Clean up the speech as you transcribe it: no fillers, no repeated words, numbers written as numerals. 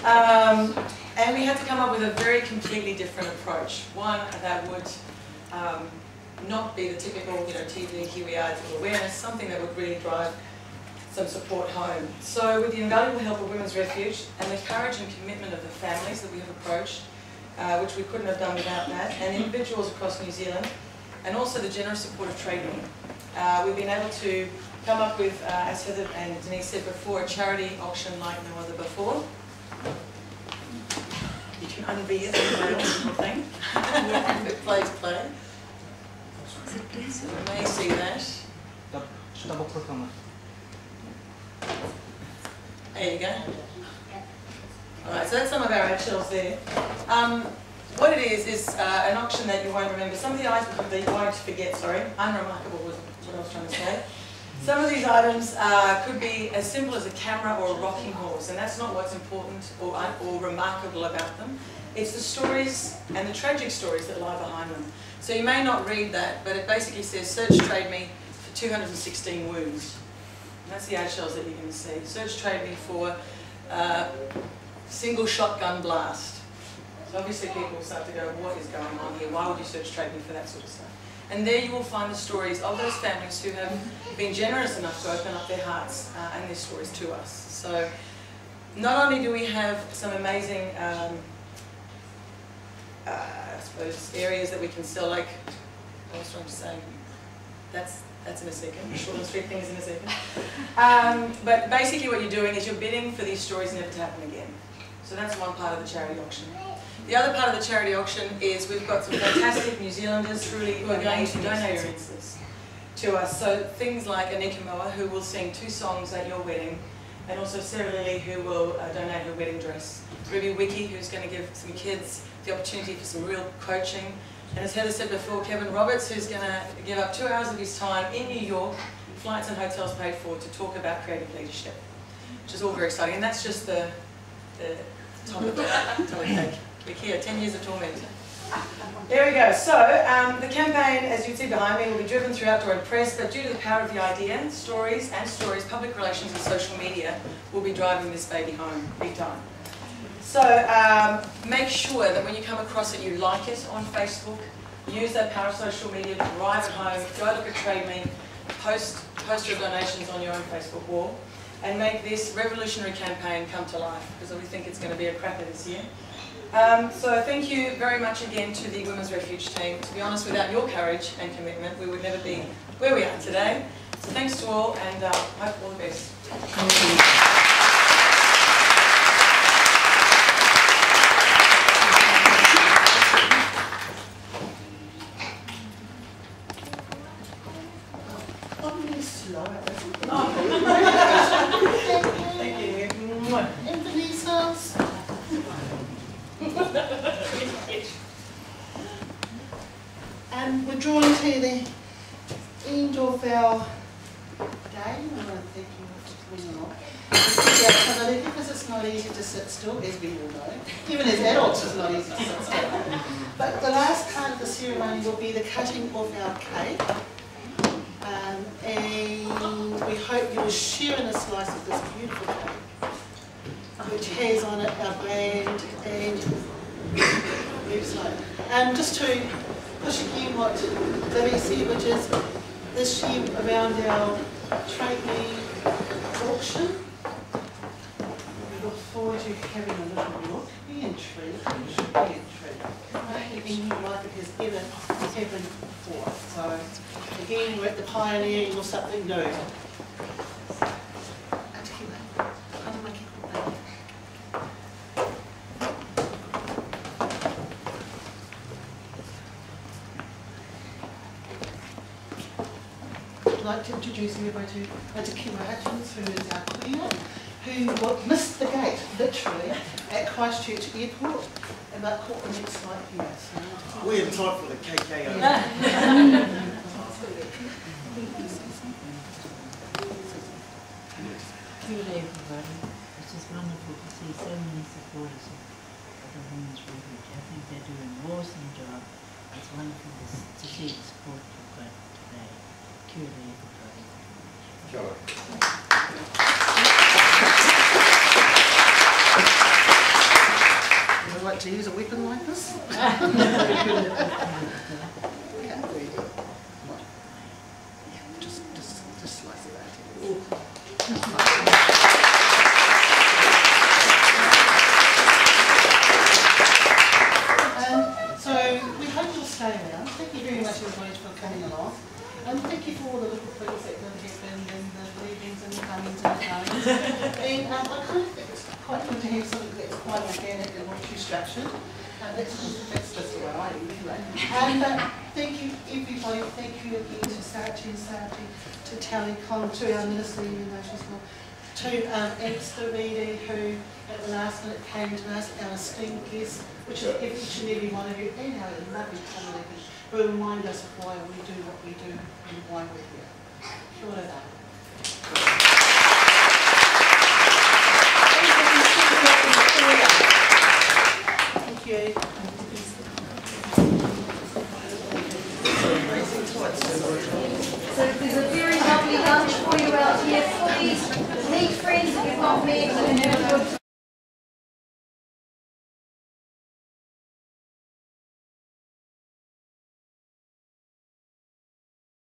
And we had to come up with a very completely different approach. One that would not be the typical, TV, here we are, to awareness, something that would really drive some support home. So with the invaluable help of Women's Refuge and the courage and commitment of the families that we have approached, which we couldn't have done without that, and individuals across New Zealand, and also the generous support of Trade Me, we've been able to come up with, as Heather and Denise said before, a charity auction like no other before. You can unveil it in the little thing. Play to play. So you may see that. Double click on it. There you go. Alright, so that's some of our eggshells there. What it is an auction that you won't remember. Some of the items that you won't forget, unremarkable was what I was trying to say. Some of these items could be as simple as a camera or a rocking horse, and that's not what's important or remarkable about them. It's the stories and the tragic stories that lie behind them. So you may not read that, but it basically says, search Trade Me for 216 wounds. And that's the eggshells that you're going to see. Search Trade Me for single shotgun blast. So obviously people will start to go, what is going on here? Why would you search Trade Me for that sort of stuff? And there you will find the stories of those families who have been generous enough to open up their hearts and their stories to us. So not only do we have some amazing, I suppose, areas that we can sell, like I was trying to say, that's in a second, the short and sweet thing is in a second. But basically what you're doing is you're bidding for these stories never to happen again. So that's one part of the charity auction. The other part of the charity auction is we've got some fantastic New Zealanders who are going to donate experiences to us. So things like Anika Moa, who will sing 2 songs at your wedding, and also Sarah Lily, who will donate her wedding dress. Ruby Wiki, who's going to give some kids the opportunity for some real coaching. And as Heather said before, Kevin Roberts, who's going to give up 2 hours of his time in New York, flights and hotels paid for, to talk about creative leadership, which is all very exciting. And that's just the top of the cake. We're here, 10 years of torment. There we go. So the campaign, as you can see behind me, will be driven through outdoor and press, but due to the power of the idea, stories, public relations and social media will be driving this baby home big time. So make sure that when you come across it, you like it on Facebook, use that power of social media, drive it home, go look at Trade Me, post your donations on your own Facebook wall, and make this revolutionary campaign come to life, because we think it's going to be a cracker this year. So thank you very much again to the Women's Refuge team. To be honest, without your courage and commitment, we would never be where we are today. So thanks to all, and hope all the best. Thank you. We're drawing to the end of our day. I want to thank you for coming along. Because it's not easy to sit still, as we all know. Even as adults, it's not easy to sit still. But the last part of the ceremony will be the cutting of our cake. And we hope you will share in a slice of this beautiful cake, which has on it our brand and website. Just to push again what Libby said, which is this year around our Trade Me auction, we look forward to having a little look. Be intrigued, you should be intrigued. I don't think anything like it has ever happened before. So again, we're at the pioneering of something new. I'd like to introduce everybody to Kiwa Hutchins, who is our queen, who missed the gate, literally, at Christchurch Airport, and that caught the next flight here. So we have time for the KKO. Good day, everybody. It's just wonderful to see so many supporters of the Women's Refuge. I think they're doing an awesome job. It's wonderful to see the support you've got today. Kia ora, everybody. Sure. to use a weapon like this. Can't really. Yeah, just slice it out. So we hope you'll stay around. Thank you very much, everybody, for coming along. And thank you for all the little things that did happen, and the leavings and the comings and the goings. And I kind of think it's quite good to have something that's quite organic and not too structured. That's just the way I am, anyway. And thank you, everybody. Thank you again to Sarchi and Sarchi, to Telecom, to our Minister of Relations, to Angster Reedy, who at the last minute came to us, our esteemed guests, which is each and every one of you, and our lovely community, who remind us of why we do what we do and why we're here. Kia ora.